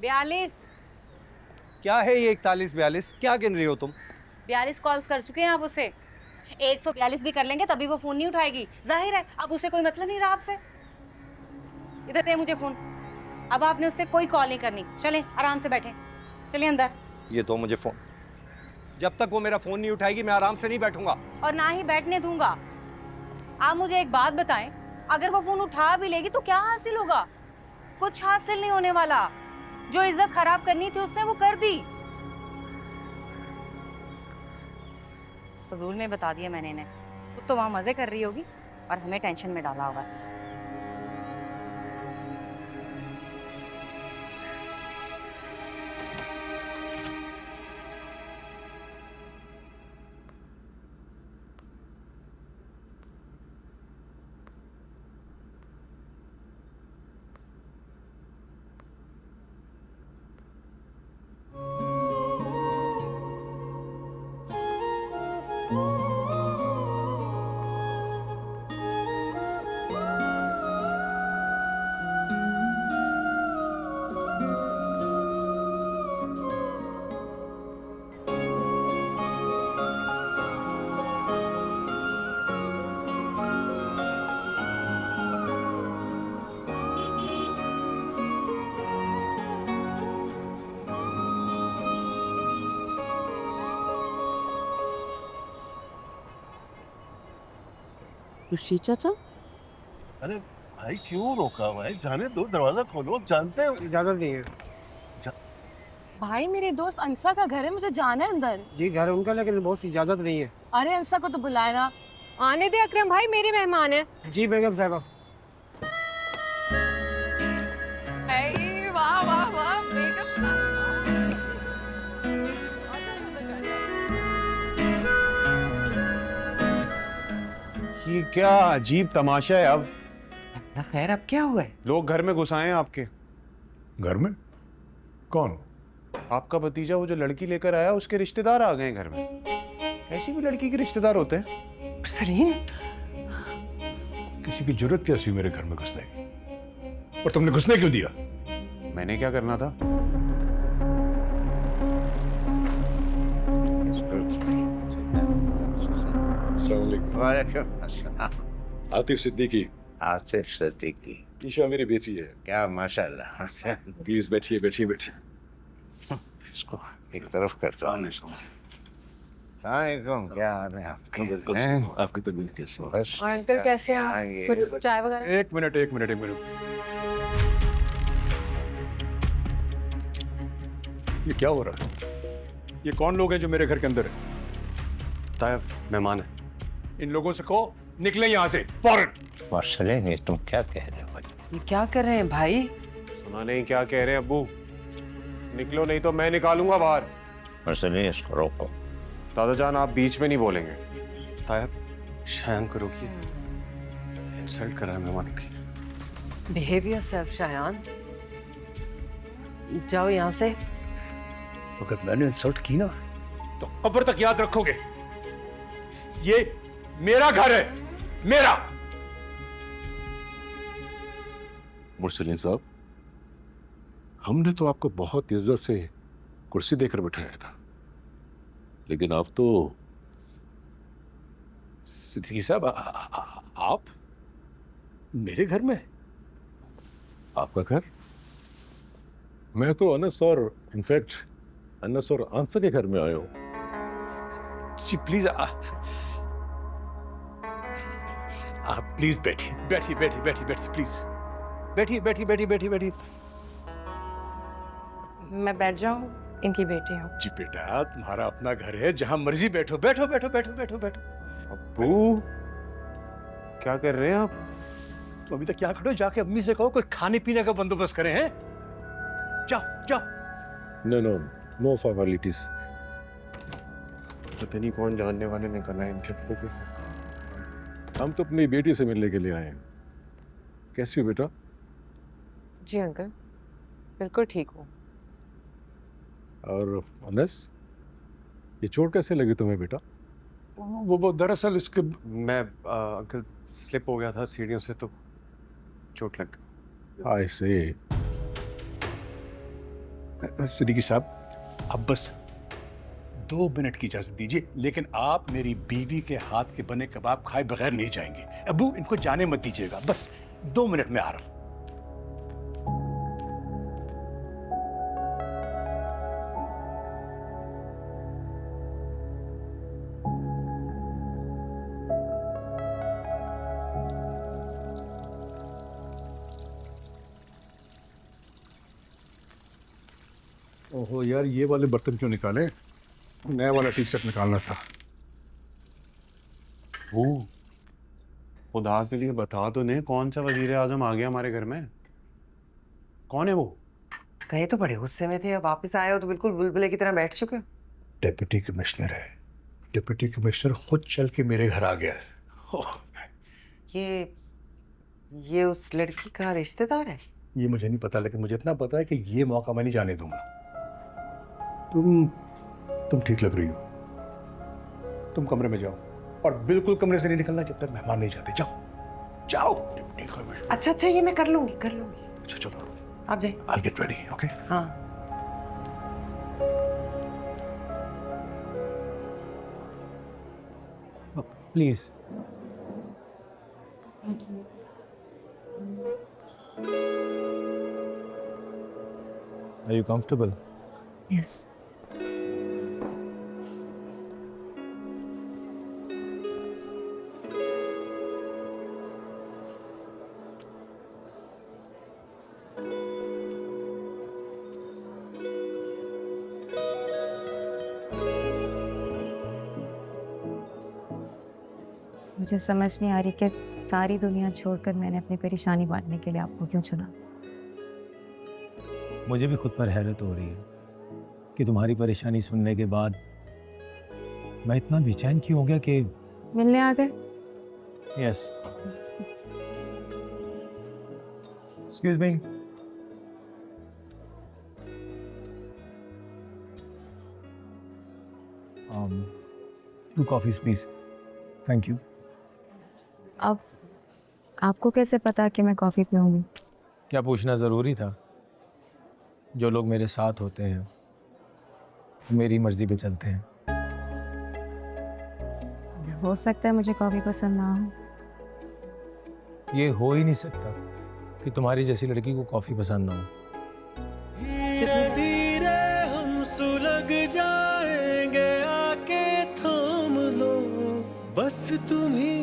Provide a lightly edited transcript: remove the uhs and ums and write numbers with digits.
42। क्या है ये 41-42? क्या गिन रही हो तुम? 42 कॉल्स कर चुके हैं आप उसे। 142 भी कर लेंगे तभी वो फोन नहीं उठाएगी। जाहिर है अब उसे कोई मतलब नहीं रहा आपसे। इधर दे मुझे फोन। अब आपने उससे कोई कॉल नहीं करनी। चलें आराम से बैठे, चलिए अंदर। ये दो मुझे फोन। जब तक वो मेरा फोन नहीं उठाएगी मैं आराम से नहीं बैठूंगा। और ना ही बैठने दूंगा। आप मुझे एक बात बताएं, अगर वो फोन उठा भी लेगी तो क्या हासिल होगा? कुछ हासिल नहीं होने वाला। जो इज्जत खराब करनी थी उसने वो कर दी। फजूल में बता दिया मैंने इन्हें। तो वहां मजे कर रही होगी और हमें टेंशन में डाला होगा। खुर्शीद चाचा, अरे भाई क्यों रोका भाई? जाने दो, दरवाजा खोलो, जानते हैं इजाजत नहीं है भाई मेरे दोस्त अंसा का घर है, मुझे जाना है अंदर। जी। घर उनका, लेकिन बॉस इजाजत नहीं है। अरे अंसा को तो बुलाए ना। आने दे अकरम भाई, मेरे मेहमान है। जी बेगम साहबा। वाह वाह वाह बेगम ये क्या अजीब तमाशा है? अब खैर अब क्या हुआ है? लोग घर में घुस आए हैं आपके। घर में? कौन? आपका भतीजा वो जो लड़की लेकर आया उसके रिश्तेदार आ गए हैं घर में। ऐसी भी लड़की के रिश्तेदार होते हैं? सलीम, किसी की जरूरत कैसी हुई मेरे घर में घुसने की? और तुमने घुसने क्यों दिया? मैंने क्या करना था? वालेकुम अस्सलाम। आतिफ सिद्दीकी। आसिफ सिद्दीकी। ईशा मेरी बेटी है। क्या माशाल्लाह। प्लीज बैठिए बैठिए बैठिए। इसको एक तरफ करता हूँ। सलाम, क्या हाल है आपके? आपकी तबीयत कैसी है? बस और अंकल कैसे हैं आप? आइए। कुछ चाय वगैरह? एक मिनट। ये क्या हो रहा है? ये कौन लोग हैं जो मेरे घर के अंदर है? तायब मेहमान है। इन लोगों से कहो निकले यहाँ से फौरन। मसले तुम क्या कह रहे हो? ये क्या कर रहे हैं भाई? सुना नहीं क्या कह रहे हैं अब्बू? निकलो नहीं तो मैं निकालूंगा बाहर। मसले इसको रोको। दादा जान आप बीच में नहीं बोलेंगे। तायब शायान को रोकिए, इंसल्ट कर रहा है मेहमानों की। बिहेव योरसेल्फ शायान, जाओ यहाँ से। अगर मैंने इंसल्ट की ना तो कब्र तक याद रखोगे। ये मेरा घर है, मेरा। मुरसलीन साहब, हमने तो आपको बहुत इज्जत से कुर्सी देकर बिठाया था, लेकिन आप तो सिद्दीकी साहब आप मेरे घर में? आपका घर? मैं तो अनस और इनफैक्ट अनस और आंसर के घर में आया हूं। जी प्लीज आप प्लीज बैठिए बैठिए बैठिए बैठिए बैठिए प्लीज बैठिए बैठिए बैठिए बैठिए बैठिए। मैं बैठ जाऊं? इनकी बेटी हूँ। जी बेटा, तुम्हारा अपना घर है, जहां मर्जी बैठो बैठो बैठो बैठो बैठो बैठो। अब्बू क्या कर रहे हैं आप? तो अभी तक क्या खड़े हो? जाके अम्मी से कहो कोई खाने पीने का बंदोबस्त करें हैं। जाओ जाओ। No no no formalities. पता नहीं कौन जानने वाले निकल आए इनके अब्बू को। हम तो अपनी बेटी से मिलने के लिए आए हैं। कैसी हो बेटा? जी अंकल, बिल्कुल ठीक हूँ। और अनस, ये चोट कैसे लगी तुम्हें बेटा? वो दरअसल इसके मैं अंकल स्लिप हो गया था सीढ़ियों से, तो चोट लग गई। आई से सिद्दीकी साहब, अब बस 2 मिनट की इजाजत दीजिए, लेकिन आप मेरी बीवी के हाथ के बने कबाब खाए बगैर नहीं जाएंगे। अबू, इनको जाने मत दीजिएगा, बस 2 मिनट में आ रहा हूं। ओहो यार, ये वाले बर्तन क्यों निकाले? नया वाला टी शर्ट निकालना था। वो खुदा के लिए बता तो नहीं, कौन सा वजीर आजम आ गया हमारे घर में? कौन है वो? कहे तो बड़े गुस्से में थे, अब वापस आए हो तो बिल्कुल बुलबुले की तरह बैठ चुके हो। डिप्टी कमिश्नर है, डिप्टी कमिश्नर खुद चल के मेरे घर आ गया है। ओह, ये उस लड़की का रिश्तेदार है? ये मुझे नहीं पता, लेकिन मुझे इतना पता है कि ये मौका मैं नहीं जाने दूंगा। तुम ठीक लग रही हो, तुम कमरे में जाओ और बिल्कुल कमरे से नहीं निकलना जब तक मेहमान नहीं जाते। जाओ जाओ। Deputy commissioner. अच्छा, ये मैं कर लूंगी। अच्छा चलो, आप जाए। I'll get ready, okay? हाँ। Please. Are you comfortable? Yes. मुझे समझ नहीं आ रही कि सारी दुनिया छोड़कर मैंने अपनी परेशानी बांटने के लिए आपको क्यों चुना। मुझे भी खुद पर हैरत हो रही है कि तुम्हारी परेशानी सुनने के बाद मैं इतना बेचैन क्यों हो गया कि मिलने आ गए। Yes. Excuse me. Two coffees please. Thank you. अब आपको कैसे पता कि मैं कॉफ़ी पीऊँगी? क्या पूछना ज़रूरी था? जो लोग मेरे साथ होते हैं मेरी मर्जी पे चलते हैं। हो सकता है मुझे कॉफ़ी पसंद ना हो। ये हो ही नहीं सकता कि तुम्हारी जैसी लड़की को कॉफ़ी पसंद ना हो। धीरे धीरे हम सुलग जाएंगे, आके थाम लो बस तुम ही